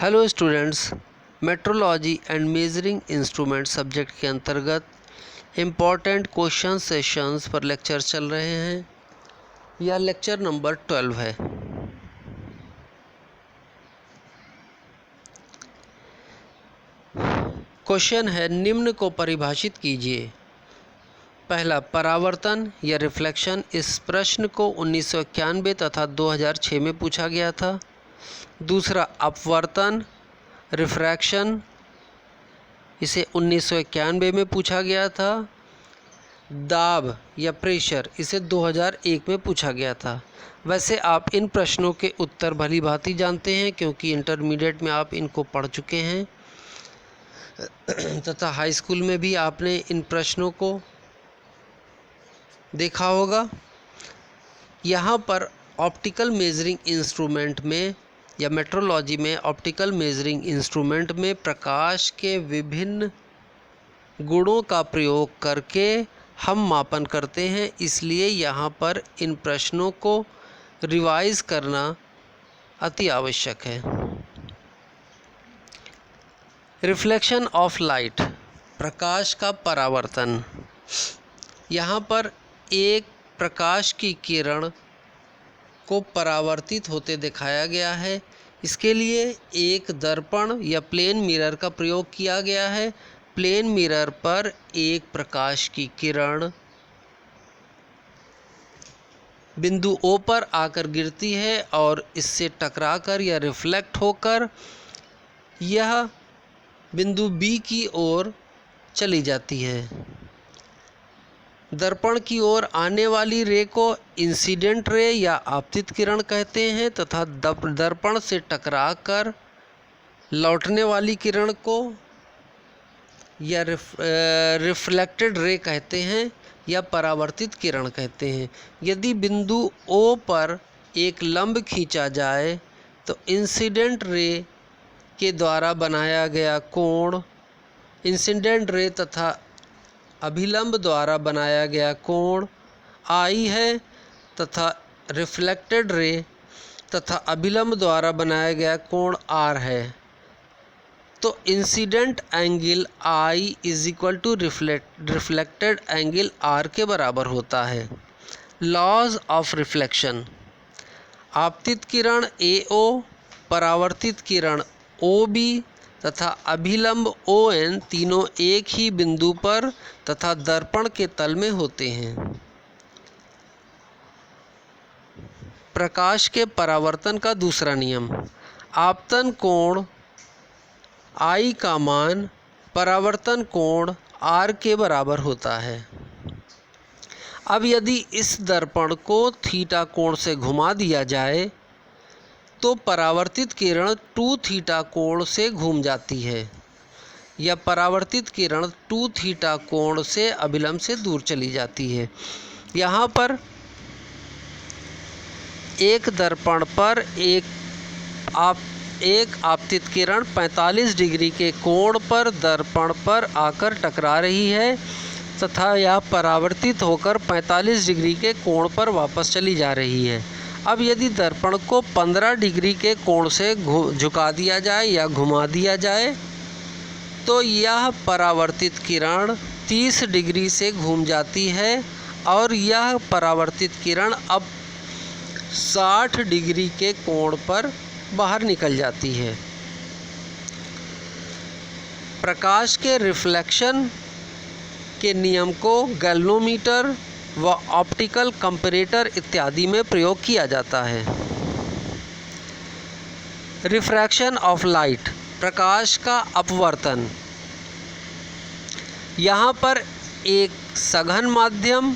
Hello students, metrology and measuring instrument subject के अंतर्गत important question sessions पर lecture चल रहे हैं। यह लेक्चर नंबर 12 है। क्वेश्चन है, निम्न को परिभाषित कीजिए। पहला, परावर्तन या रिफ्लेक्शन। इस प्रश्न को 1991 तथा 2006 में पूछा गया था। दूसरा, अपवर्तन रिफ्रैक्शन, इसे 1991 में पूछा गया था। दाब या प्रेशर, इसे 2001 में पूछा गया था। वैसे आप इन प्रश्नों के उत्तर भली भांति जानते हैं क्योंकि इंटरमीडिएट में आप इनको पढ़ चुके हैं तथा हाई स्कूल में भी आपने इन प्रश्नों को देखा होगा। यहाँ पर ऑप्टिकल मेजरिंग इंस्ट्रूमेंट में या मेट्रोलॉजी में ऑप्टिकल मेजरिंग इंस्ट्रूमेंट में प्रकाश के विभिन्न गुणों का प्रयोग करके हम मापन करते हैं, इसलिए यहाँ पर इन प्रश्नों को रिवाइज करना अति आवश्यक है। रिफ्लेक्शन ऑफ लाइट, प्रकाश का परावर्तन। यहाँ पर एक प्रकाश की किरण को परावर्तित होते दिखाया गया है। इसके लिए एक दर्पण या प्लेन मिरर का प्रयोग किया गया है। प्लेन मिरर पर एक प्रकाश की किरण बिंदु O पर आकर गिरती है और इससे टकराकर या रिफ्लेक्ट होकर यह बिंदु B की ओर चली जाती है। दर्पण की ओर आने वाली रे को इंसिडेंट रे या आपतित किरण कहते हैं तथा दर्पण से टकराकर लौटने वाली किरण को या रिफ्लेक्टेड रे कहते हैं या परावर्तित किरण कहते हैं। यदि बिंदु O पर एक लंब खींचा जाए तो इंसिडेंट रे के द्वारा बनाया गया कोण इंसिडेंट रे तथा अभिलंब द्वारा बनाया गया कोण I है तथा रिफ्लेक्टेड रे तथा अभिलंब द्वारा बनाया गया कोण R है। तो incident angle I is equal to reflected angle R के बराबर होता है। लॉज ऑफ रिफ्लेक्शन, आपतित किरण AO, परावर्तित किरण OB तथा अभिलंब ON तीनों एक ही बिंदु पर तथा दर्पण के तल में होते हैं। प्रकाश के परावर्तन का दूसरा नियम, आपतन कोण I का मान परावर्तन कोण R के बराबर होता है। अब यदि इस दर्पण को थीटा कोण से घुमा दिया जाए तो परावर्तित किरण 2 थीटा कोण से घूम जाती है या परावर्तित किरण 2 थीटा कोण से अभिलंब से दूर चली जाती है। यहाँ पर एक दर्पण पर एक आपतित किरण 45 डिग्री के कोण पर दर्पण पर आकर टकरा रही है तथा यह परावर्तित होकर 45 डिग्री के कोण पर वापस चली जा रही है। अब यदि दर्पण को 15 डिग्री के कोण से झुका दिया जाए या घुमा दिया जाए तो यह परावर्तित किरण 30 डिग्री से घूम जाती है और यह परावर्तित किरण अब 60 डिग्री के कोण पर बाहर निकल जाती है। प्रकाश के रिफ्लेक्शन के नियम को गैल्वेनोमीटर व ऑप्टिकल कंपैरेटर इत्यादि में प्रयोग किया जाता है। रिफ्रैक्शन ऑफ लाइट, प्रकाश का अपवर्तन। यहाँ पर एक सघन माध्यम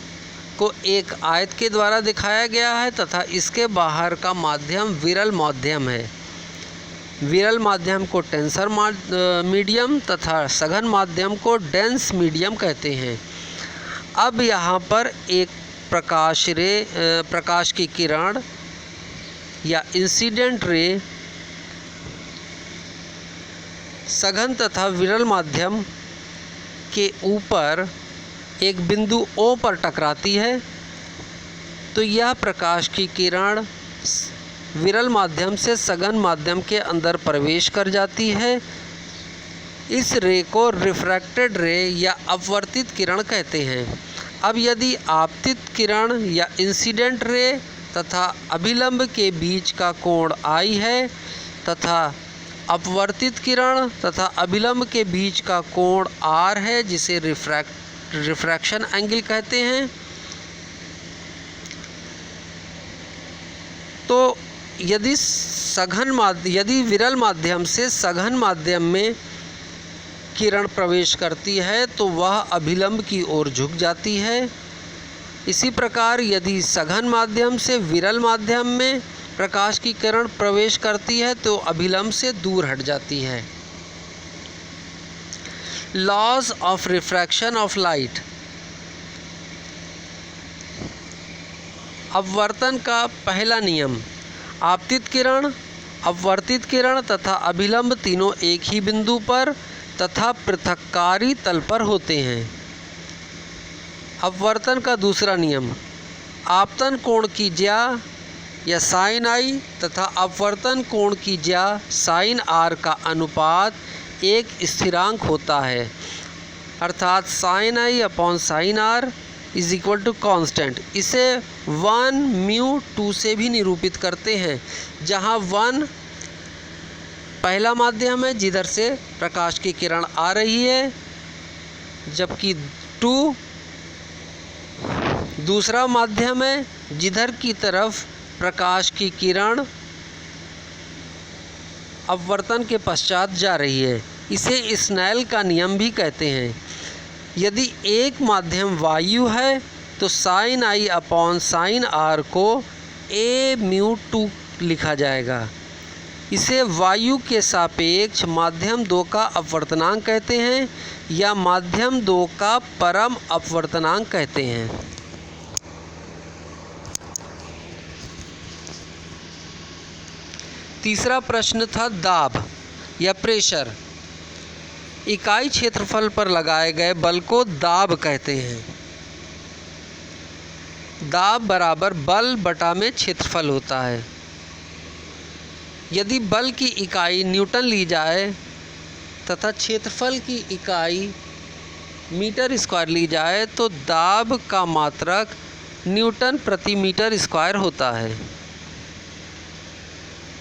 को एक आयत के द्वारा दिखाया गया है तथा इसके बाहर का माध्यम विरल माध्यम है। विरल माध्यम को टेंसर मीडियम तथा सघन माध्यम को डेंस मीडियम कहते हैं। अब यहाँ पर एक प्रकाश की किरण या इंसिडेंट रे सघन तथा विरल माध्यम के ऊपर एक बिंदु O पर टकराती है तो यह प्रकाश की किरण विरल माध्यम से सघन माध्यम के अंदर प्रवेश कर जाती है। इस रे को रिफ्रैक्टेड रे या अपवर्तित किरण कहते हैं। अब यदि आपतित किरण या इंसिडेंट रे तथा अभिलंब के बीच का कोण I है तथा अपवर्तित किरण तथा अभिलंब के बीच का कोण R है, जिसे रिफ्रैक्शन एंगल कहते हैं, तो यदि विरल माध्यम से सघन माध्यम में किरण प्रवेश करती है तो वह अभिलंब की ओर झुक जाती है। इसी प्रकार यदि सघन माध्यम से विरल माध्यम में प्रकाश की किरण प्रवेश करती है तो अभिलंब से दूर हट जाती है। Laws of refraction of light. अपवर्तन का पहला नियम। आपतित किरण, अपवर्तित किरण तथा अभिलंब तीनों एक ही बिंदु पर तथा पृथक्कारी तल पर होते हैं। अपवर्तन का दूसरा नियम। आपतन कोण की ज्या या साइन I तथा अपवर्तन कोण की ज्या साइन R का अनुपात एक स्थिरांक होता है, अर्थात sine I upon sine R is equal to constant. इसे 1μ2 से भी निरूपित करते हैं, जहाँ 1 पहला माध्यम है जिधर से प्रकाश की किरण आ रही है, जबकि 2 दूसरा माध्यम है जिधर की तरफ प्रकाश की किरण अपवर्तन के पश्चात जा रही है। इसे स्नेल का नियम भी कहते हैं। यदि एक माध्यम वायु है तो sine I upon sine R को aμ2 लिखा जाएगा। इसे वायु के सापेक्ष माध्यम 2 का अपवर्तनांक कहते हैं या माध्यम 2 का परम अपवर्तनांक कहते हैं। तीसरा प्रश्न था दाब या प्रेशर। इकाई क्षेत्रफल पर लगाए गए बल को दाब कहते हैं। दाब बराबर बल बटा में क्षेत्रफल होता है। यदि बल की इकाई न्यूटन ली जाए तथा क्षेत्रफल की इकाई मीटर स्क्वायर ली जाए तो दाब का मात्रक न्यूटन प्रति मीटर स्क्वायर होता है।